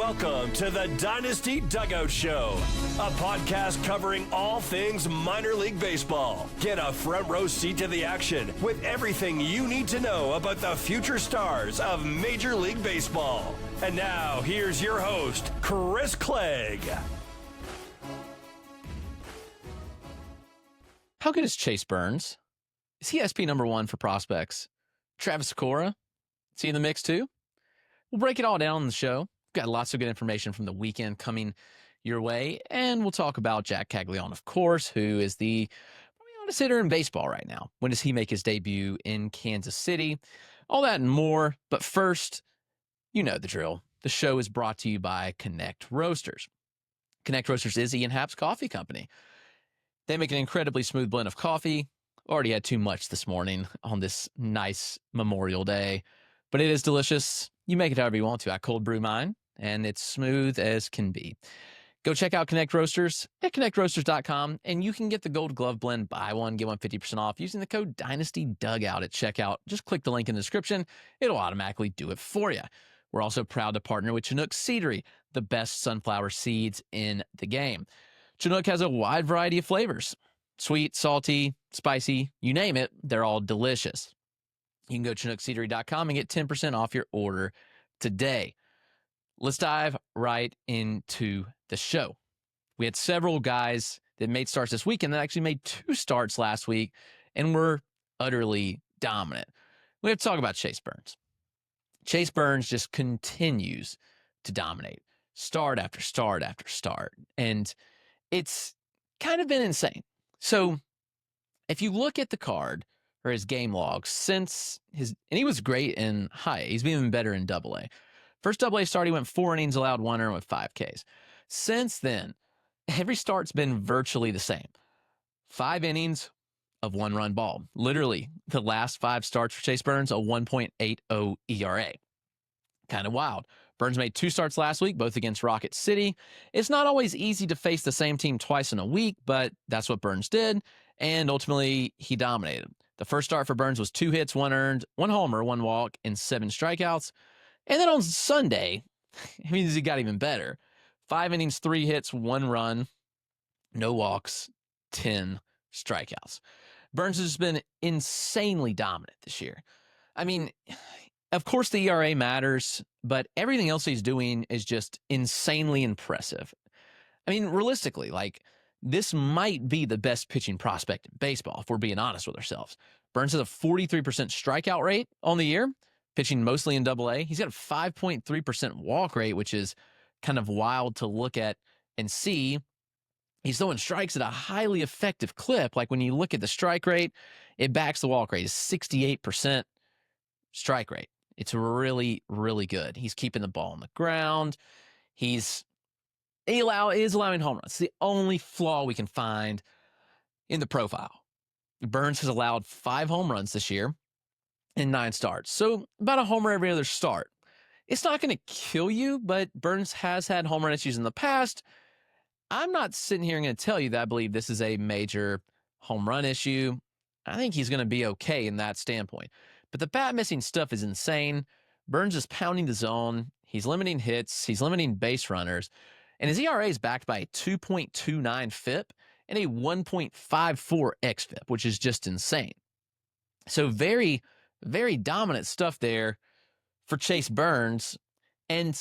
Welcome to the Dynasty Dugout Show, a podcast covering all things minor league baseball. Get a front row seat to the action with everything you need to know about the future stars of Major League Baseball. And now, here's your host, Chris Clegg. How good is Chase Burns? Is he SP number one for prospects? Travis Sykora? Is he in the mix too? We'll break it all down on the show. Got lots of good information from the weekend coming your way, and we'll talk about Jac Caglianone, of course, who is the probably hottest hitter in baseball right now. When does he make his debut in Kansas City? All that and more. But first, you know the drill. The show is brought to you by Connect Roasters. Connect Roasters is Ian Happ's coffee company. They make an incredibly smooth blend of coffee. Already had too much this morning on this nice Memorial Day, but it is delicious. You make it however you want to. I cold brew mine, and it's smooth as can be. Go check out Connect Roasters at connectroasters.com, and you can get the Gold Glove Blend, buy one, get one 50% off using the code DYNASTYDUGOUT at checkout. Just click the link in the description. It'll automatically do it for you. We're also proud to partner with Chinook Seedery, the best sunflower seeds in the game. Chinook has a wide variety of flavors. Sweet, salty, spicy, you name it, they're all delicious. You can go to ChinookSeedery.com and get 10% off your order today. Let's dive right into the show. We had several guys that made starts this weekend that actually made 2 starts last week and were utterly dominant. We have to talk about Chase Burns. Chase Burns just continues to dominate, start after start after start, and it's kind of been insane. So if you look at the card or his game logs since and he was great in high A. He's been even better in double A. First double A start, he went 4 innings, allowed 1 earned with 5 Ks. Since then, every start's been virtually the same. 5 innings of 1-run ball. Literally, the last 5 starts for Chase Burns, a 1.80 ERA. Kind of wild. Burns made 2 starts last week, both against Rocket City. It's not always easy to face the same team twice in a week, but that's what Burns did, and ultimately, he dominated. The first start for Burns was 2 hits, 1 earned, 1 homer, 1 walk, and 7 strikeouts. And then on Sunday, it means he got even better. 5 innings, 3 hits, 1 run, no walks, 10 strikeouts. Burns has been insanely dominant this year. I mean, of course the ERA matters, but everything else he's doing is just insanely impressive. I mean, realistically, this might be the best pitching prospect in baseball, if we're being honest with ourselves. Burns has a 43% strikeout rate on the year, pitching mostly in double A. He's got a 5.3% walk rate, which is kind of wild to look at and see. He's throwing strikes at a highly effective clip. Like when you look at the strike rate, it backs the walk rate. It's 68% strike rate. It's really, really good. He's keeping the ball on the ground. He is allowing home runs. It's the only flaw we can find in the profile. Burns has allowed 5 home runs this year in 9 starts. So about a homer every other start. It's not going to kill you, but Burns has had home run issues in the past. I'm not sitting here and going to tell you that I believe this is a major home run issue. I think he's going to be okay in that standpoint. But the bat missing stuff is insane. Burns is pounding the zone. He's limiting hits. He's limiting base runners. And his ERA is backed by a 2.29 FIP and a 1.54 xFIP, which is just insane. So very, very dominant stuff there for Chase Burns. And,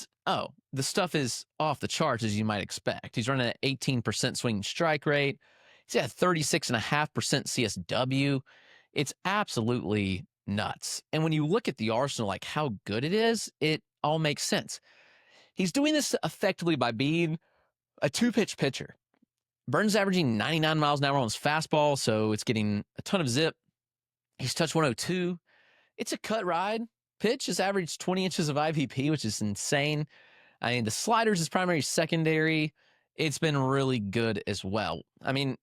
the stuff is off the charts, as you might expect. He's running an 18% swinging strike rate. He's got a 36.5% CSW. It's absolutely nuts. And when you look at the arsenal, how good it is, it all makes sense. He's doing this effectively by being a 2-pitch pitcher. Burns averaging 99 miles an hour on his fastball, so it's getting a ton of zip. He's touched 102. It's a cut ride. Pitch has averaged 20 inches of IVP, which is insane. I mean, the slider's his primary, secondary. It's been really good as well. I mean,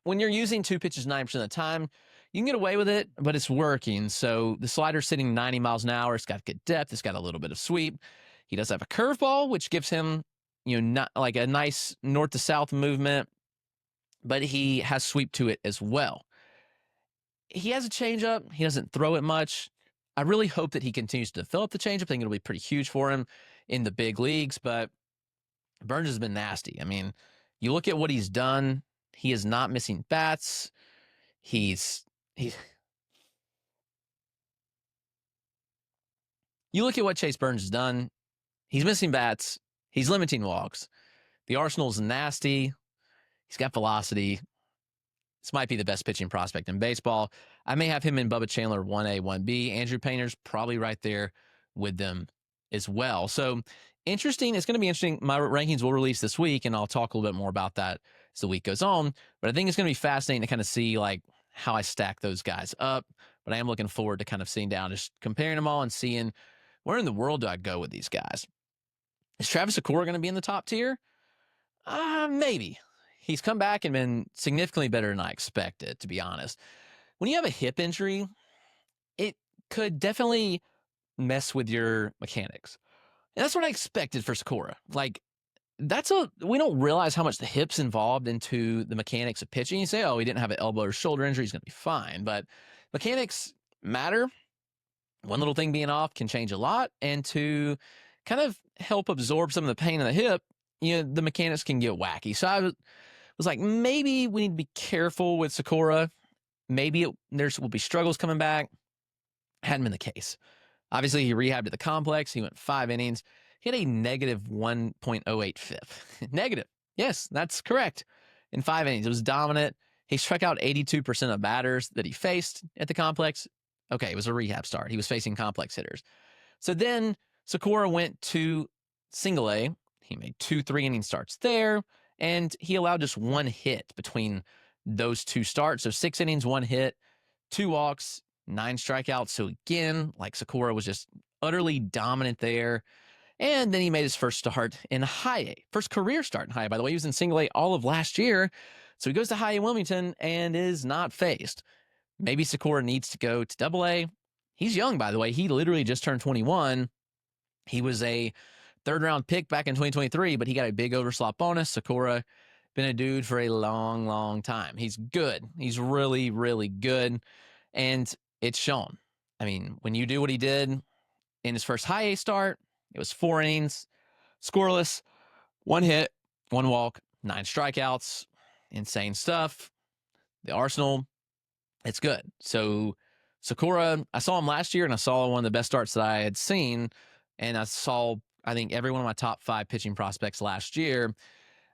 when you're using 2 pitches 9% of the time, you can get away with it, but it's working. So the slider's sitting 90 miles an hour. It's got good depth. It's got a little bit of sweep. He does have a curveball, which gives him, not like a nice north to south movement, but he has sweep to it as well. He has a changeup. He doesn't throw it much. I really hope that he continues to develop the changeup. I think it'll be pretty huge for him in the big leagues, but Burns has been nasty. I mean, you look at what he's done. He is not missing bats. He's you look at what Chase Burns has done. He's missing bats. He's limiting walks. The Arsenal's nasty. He's got velocity. This might be the best pitching prospect in baseball. I may have him in Bubba Chandler 1A, 1B. Andrew Painter's probably right there with them as well. So interesting. It's going to be interesting. My rankings will release this week, and I'll talk a little bit more about that as the week goes on. But I think it's going to be fascinating to kind of see like how I stack those guys up. But I am looking forward to kind of sitting down, just comparing them all and seeing where in the world do I go with these guys. Is Travis Sykora going to be in the top tier? Maybe. He's come back and been significantly better than I expected, to be honest. When you have a hip injury, it could definitely mess with your mechanics. And that's what I expected for Sykora. Like, we don't realize how much the hip's involved into the mechanics of pitching. You say, oh, he didn't have an elbow or shoulder injury, he's going to be fine. But mechanics matter. One little thing being off can change a lot. And to kind of help absorb some of the pain in the hip, the mechanics can get wacky. So I was like, maybe we need to be careful with Sykora. Maybe there will be struggles coming back. Hadn't been the case. Obviously, he rehabbed at the complex. He went 5 innings. He had a negative 1.08 FIP. Negative. Yes, that's correct. In 5 innings, it was dominant. He struck out 82% of batters that he faced at the complex. Okay, it was a rehab start. He was facing complex hitters. So then Sykora went to single A. He made 2 3-inning starts there, and he allowed just 1 hit between those 2 starts. So 6 innings, 1 hit, 2 walks, 9 strikeouts. So again, like Sykora was just utterly dominant there. And then he made his first start in high A. First career start in high A, by the way. He was in single A all of last year. So he goes to high A Wilmington and is not faced. Maybe Sykora needs to go to double A. He's young, by the way. He literally just turned 21. He was a 3rd-round pick back in 2023, but he got a big overslot bonus. Sykora been a dude for a long, long time. He's good. He's really, really good. And it's shown. I mean, when you do what he did in his first high A start, it was 4 innings, scoreless, 1 hit, 1 walk, 9 strikeouts, insane stuff. The Arsenal, it's good. So Sykora, I saw him last year, and I saw one of the best starts that I had seen, and I saw, I think, every one of my top 5 pitching prospects last year.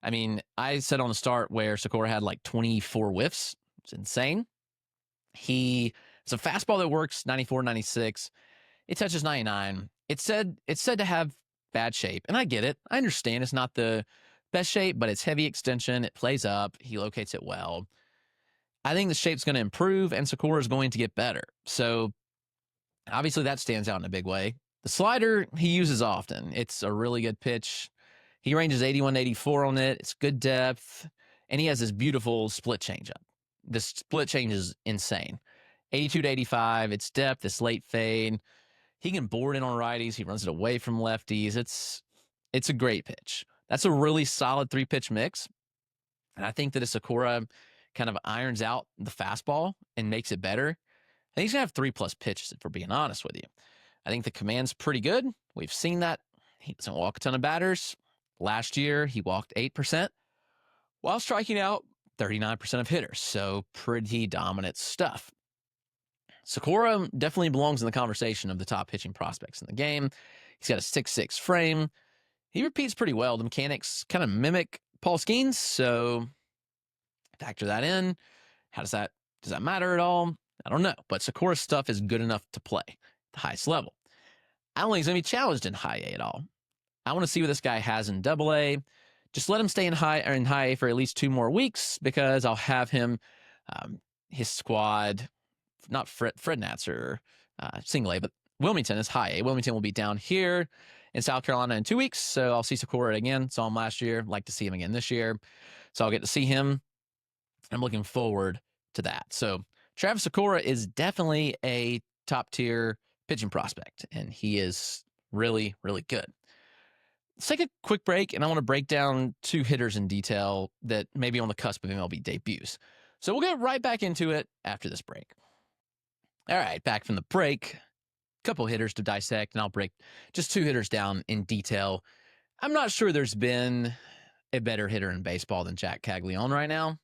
I mean, I said on the start where Sykora had like 24 whiffs. It's insane. It's a fastball that works 94, 96. It touches 99. It's said to have bad shape, and I get it. I understand it's not the best shape, but it's heavy extension. It plays up. He locates it well. I think the shape's going to improve, and Sykora is going to get better. So obviously that stands out in a big way. The slider he uses often. It's a really good pitch. He ranges 81 to 84 on it. It's good depth, and he has this beautiful split changeup. The split change is insane. 82 to 85. It's depth. It's late fade. He can board in on righties. He runs it away from lefties. It's a great pitch. That's a really solid 3-pitch mix. And I think that if Sykora kind of irons out the fastball and makes it better, I think he's going to have 3+ pitches, if we're being honest with you. I think the command's pretty good. We've seen that. He doesn't walk a ton of batters. Last year, he walked 8% while striking out 39% of hitters. So pretty dominant stuff. Sykora definitely belongs in the conversation of the top pitching prospects in the game. He's got a 6'6" frame. He repeats pretty well. The mechanics kind of mimic Paul Skeens, so factor that in. Does that matter at all? I don't know, but Sykora's stuff is good enough to play at the highest level. I don't think he's going to be challenged in high A at all. I want to see what this guy has in double A. Just let him stay in high A for at least 2 more weeks, because I'll have him, his squad, not Fred Nats or single A, but Wilmington is high A. Wilmington will be down here in South Carolina in 2 weeks, so I'll see Sykora again. Saw him last year. Like to see him again this year. So I'll get to see him. I'm looking forward to that. So Travis Sykora is definitely a top-tier pitching prospect, and he is really, really good. Let's take a quick break, and I want to break down 2 hitters in detail that may be on the cusp of MLB debuts. So we'll get right back into it after this break. All right, back from the break. A couple hitters to dissect, and I'll break just 2 hitters down in detail. I'm not sure there's been a better hitter in baseball than Jac Caglianone right now.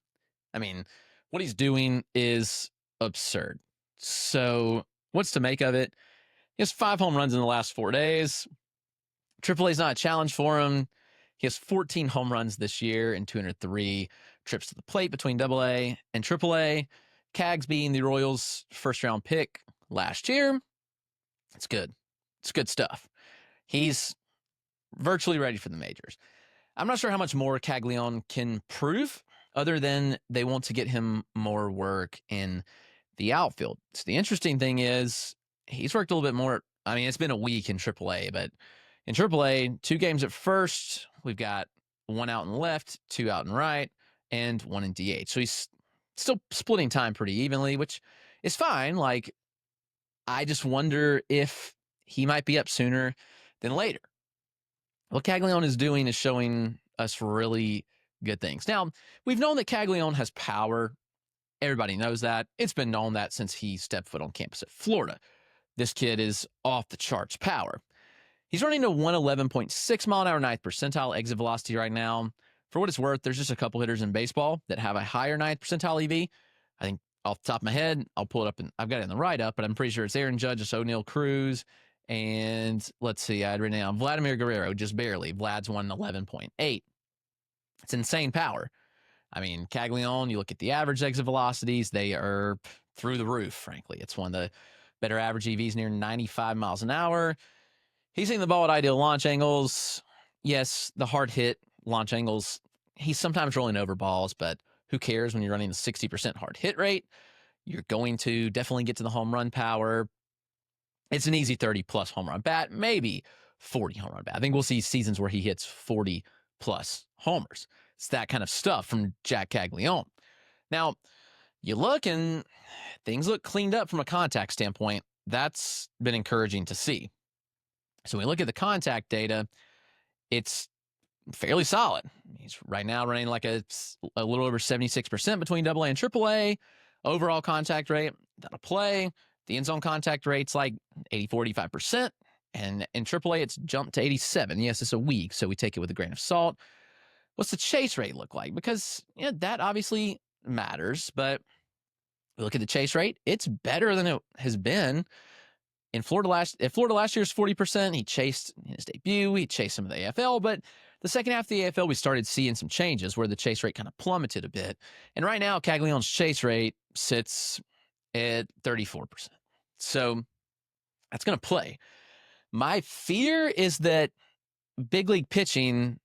I mean, what he's doing is absurd. So, what's to make of it? He has 5 home runs in the last 4 days. AAA is not a challenge for him. He has 14 home runs this year and 203 trips to the plate between AA and AAA. Cags being the Royals' first-round pick last year. It's good. It's good stuff. He's virtually ready for the majors. I'm not sure how much more Caglianone can prove other than they want to get him more work in the outfield. So the interesting thing is he's worked a little bit more. I mean, it's been a week in AAA, but in AAA, 2 games at first, we've got 1 out in left, 2 out in right, and 1 in DH. So he's still splitting time pretty evenly, which is fine. Like, I just wonder if he might be up sooner than later. What Caglianone is doing is showing us really good things. Now, we've known that Caglianone has power. Everybody knows that. It's been known that since he stepped foot on campus at Florida. This kid is off the charts power. He's running a 111.6 mile an hour 9th percentile exit velocity right now. For what it's worth, there's just a couple hitters in baseball that have a higher 9th percentile EV. I think off the top of my head, I'll pull it up, and I've got it in the write-up, but I'm pretty sure it's Aaron Judge, it's O'Neal Cruz, and let's see, I had written down Vladimir Guerrero, just barely. Vlad's 111.8. It's insane power. I mean, Caglianone, you look at the average exit velocities, they are through the roof, frankly. It's one of the better average EVs, near 95 miles an hour. He's hitting the ball at ideal launch angles. Yes, the hard hit launch angles, he's sometimes rolling over balls, but who cares when you're running a 60% hard hit rate? You're going to definitely get to the home run power. It's an easy 30-plus home run bat, maybe 40 home run bat. I think we'll see seasons where he hits 40-plus homers. It's that kind of stuff from Jac Caglianone. Now, you look and things look cleaned up from a contact standpoint. That's been encouraging to see. So when we look at the contact data, it's fairly solid. He's right now running like a little over 76% between AA and AAA. Overall contact rate, that'll play. The end zone contact rate's like 84, 85%. And in AAA, it's jumped to 87. Yes, it's a week, so we take it with a grain of salt. What's the chase rate look like? Because that obviously matters, but we look at the chase rate, it's better than it has been. At Florida last year's 40%. He chased in his debut. He chased some of the AFL, but the second half of the AFL, we started seeing some changes where the chase rate kind of plummeted a bit. And right now, Caglianone's chase rate sits at 34%. So that's going to play. My fear is that big league pitching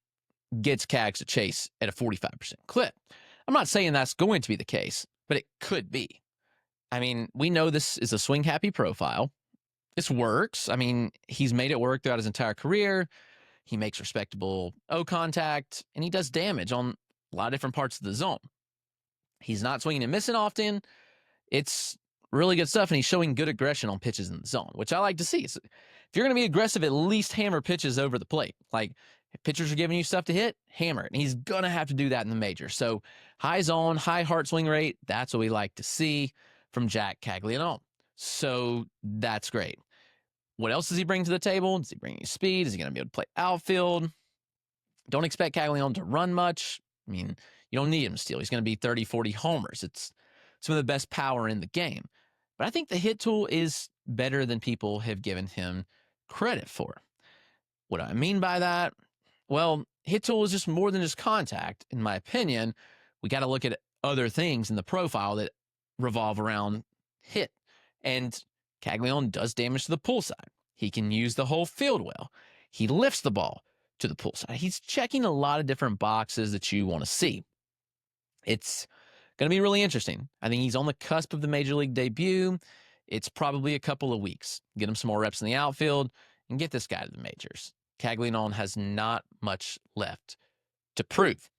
gets Cags to chase at a 45% clip. I'm not saying that's going to be the case, but it could be. I mean, we know this is a swing-happy profile. This works. I mean, he's made it work throughout his entire career. He makes respectable O contact, and he does damage on a lot of different parts of the zone. He's not swinging and missing often. It's really good stuff, and he's showing good aggression on pitches in the zone, which I like to see. So if you're going to be aggressive, at least hammer pitches over the plate. Like, if pitchers are giving you stuff to hit, hammer it. And he's going to have to do that in the major. So high zone, high heart swing rate, that's what we like to see from Jac Caglianone. So that's great. What else does he bring to the table? Does he bring any speed? Is he going to be able to play outfield? Don't expect Caglianone to run much. I mean, you don't need him to steal. He's going to be 30, 40 homers. It's some of the best power in the game. But I think the hit tool is better than people have given him credit for. What do I mean by that? Well, hit tool is just more than just contact. In my opinion, we got to look at other things in the profile that revolve around hit. And Caglianone does damage to the pull side. He can use the whole field well. He lifts the ball to the pull side. He's checking a lot of different boxes that you want to see. It's going to be really interesting. I think he's on the cusp of the major league debut. It's probably a couple of weeks. Get him some more reps in the outfield and get this guy to the majors. Caglianone has not much left to prove.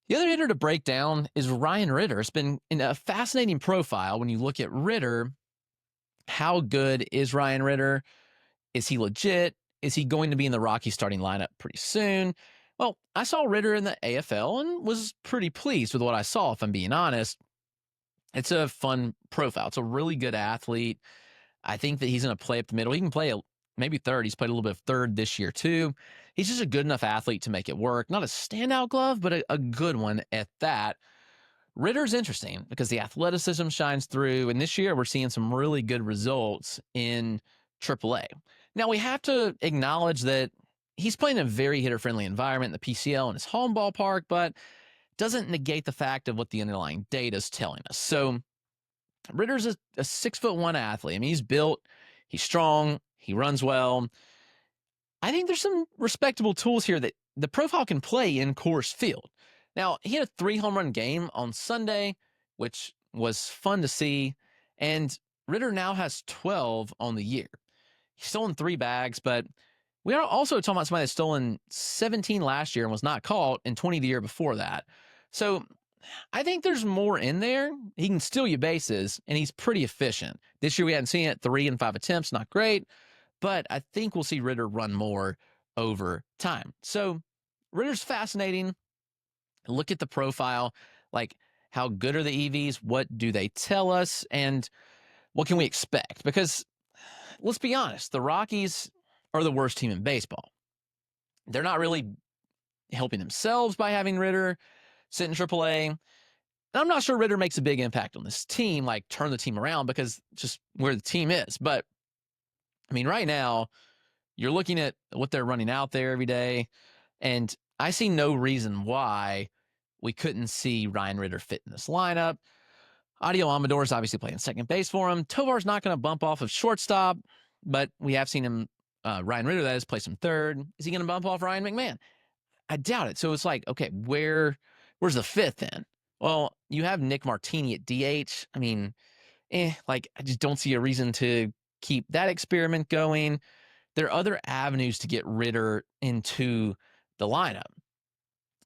The other hitter to break down is Ryan Ritter. It's been a fascinating profile when you look at Ritter. How good is Ryan Ritter? Is he legit? Is he going to be in the Rockies starting lineup pretty soon? Well, I saw Ritter in the AFL and was pretty pleased with what I saw, if I'm being honest. It's a fun profile. It's a really good athlete. I think that he's going to play up the middle. He can play maybe third. He's played a little bit of third this year too. He's just a good enough athlete to make it work. Not a standout glove, but a good one at that. Ritter's interesting because the athleticism shines through, and this year we're seeing some really good results in AAA. Now, we have to acknowledge that he's playing in a very hitter-friendly environment in the PCL in his home ballpark, but doesn't negate the fact of what the underlying data is telling us. So Ritter's a 6'1" athlete. I mean, he's built, he's strong, he runs well. I think there's some respectable tools here that the profile can play in Coors Field. Now, he had a 3 home run game on Sunday, which was fun to see. And Ritter now has 12 on the year. He's stolen 3 bags, but we are also talking about somebody that's stolen 17 last year and was not caught, and 20 the year before that. So I think there's more in there. He can steal you bases, and he's pretty efficient. This year we hadn't seen it. 3 and 5 attempts, not great. But I think we'll see Ritter run more over time. So Ritter's fascinating. Look at the profile, like how good are the EVs? What do they tell us? And what can we expect? Because let's be honest, the Rockies are the worst team in baseball. They're not really helping themselves by having Ritter sit in AAA. And I'm not sure Ritter makes a big impact on this team, like turn the team around, because just where the team is. But I mean, right now, you're looking at what they're running out there every day, and I see no reason why we couldn't see Ryan Ritter fit in this lineup. Audio Amador is obviously playing second base for him. Tovar's not going to bump off of shortstop, but we have seen him, Ryan Ritter, that is, play some third. Is he going to bump off Ryan McMahon? I doubt it. So it's like, okay, where's the fifth then? Well, you have Nick Martini at DH. I mean, I just don't see a reason to keep that experiment going. There are other avenues to get Ritter into the lineup.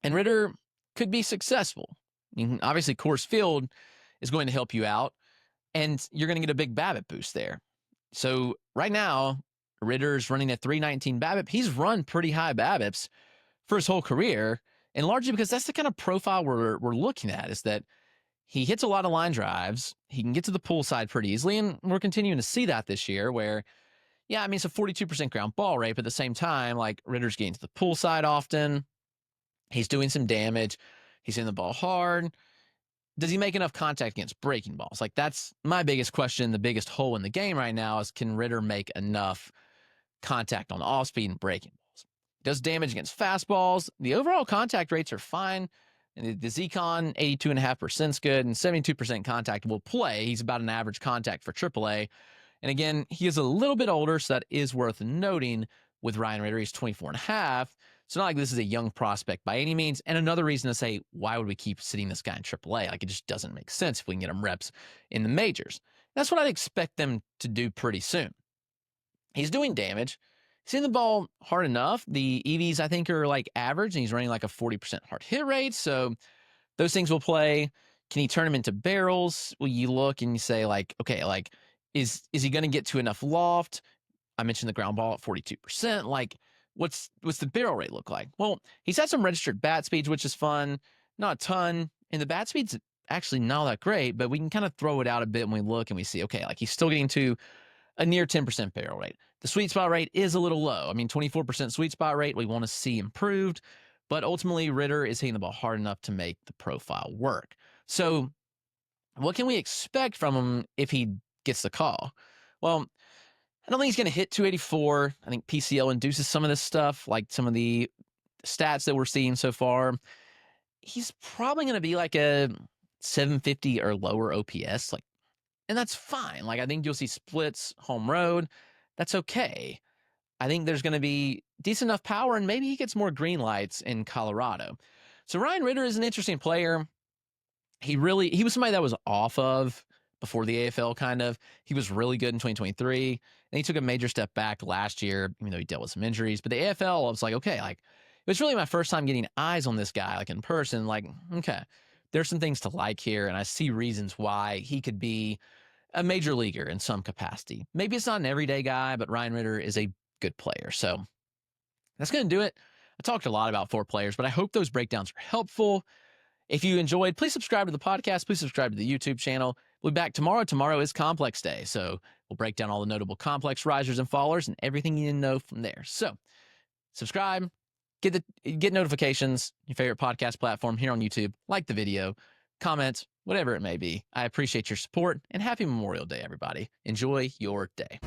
And Ritter could be successful. I mean, obviously, Coors Field is going to help you out, and you're going to get a big BABIP boost there. So right now, Ritter's running at 319 BABIP. He's run pretty high BABIPs for his whole career, and largely because that's the kind of profile we're looking at, is that he hits a lot of line drives. He can get to the pull side pretty easily, and we're continuing to see that this year where, yeah, I mean, it's a 42% ground ball rate, but at the same time, like, Ritter's getting to the pull side often. He's doing some damage. He's hitting the ball hard. Does he make enough contact against breaking balls? Like, that's my biggest question. The biggest hole in the game right now is, can Ritter make enough contact on the off speed and breaking balls? Does damage against fastballs. The overall contact rates are fine. And the Zcon, 82.5% is good, and 72% contact will play. He's about an average contact for AAA. And again, he is a little bit older, so that is worth noting with Ryan Ritter. He's 24.5. It's not like this is a young prospect by any means. And another reason to say, why would we keep sitting this guy in AAA? Like, it just doesn't make sense if we can get him reps in the majors. That's what I'd expect them to do pretty soon. He's doing damage. He's hitting the ball hard enough. The EVs, I think, are like average, and he's running like a 40% hard hit rate. So those things will play. Can he turn them into barrels? Well, you look and you say, like, okay, like, is he going to get to enough loft? I mentioned the ground ball at 42%. Like, what's the barrel rate look like? Well, he's had some registered bat speeds, which is fun. Not a ton. And the bat speed's actually not that great, but we can kind of throw it out a bit when we look and we see, okay, like, he's still getting to a near 10% barrel rate. The sweet spot rate is a little low. I mean, 24% sweet spot rate, we want to see improved, but ultimately Ritter is hitting the ball hard enough to make the profile work. So what can we expect from him if he gets the call? Well, I don't think he's going to hit 284. I think PCL induces some of this stuff, like some of the stats that we're seeing so far. He's probably going to be like a 750 or lower OPS, like, and that's fine. Like, I think you'll see splits, home road. That's okay. I think there's going to be decent enough power, and maybe he gets more green lights in Colorado. So Ryan Ritter is an interesting player. He was somebody that was off of before the AFL, kind of. He was really good in 2023, and he took a major step back last year, even though he dealt with some injuries. But the AFL, I was like, okay, like, it was really my first time getting eyes on this guy, like, in person. Like, okay, there's some things to like here, and I see reasons why he could be a major leaguer in some capacity. Maybe it's not an everyday guy, but Ryan Ritter is a good player. So that's going to do it. I talked a lot about 4 players, but I hope those breakdowns are helpful. If you enjoyed, please subscribe to the podcast. Please subscribe to the YouTube channel. We'll be back tomorrow. Tomorrow is Complex Day, so we'll break down all the notable complex risers and fallers and everything you need to know from there. So subscribe, Get notifications, your favorite podcast platform here on YouTube, like the video, comment, whatever it may be. I appreciate your support, and happy Memorial Day, everybody. Enjoy your day.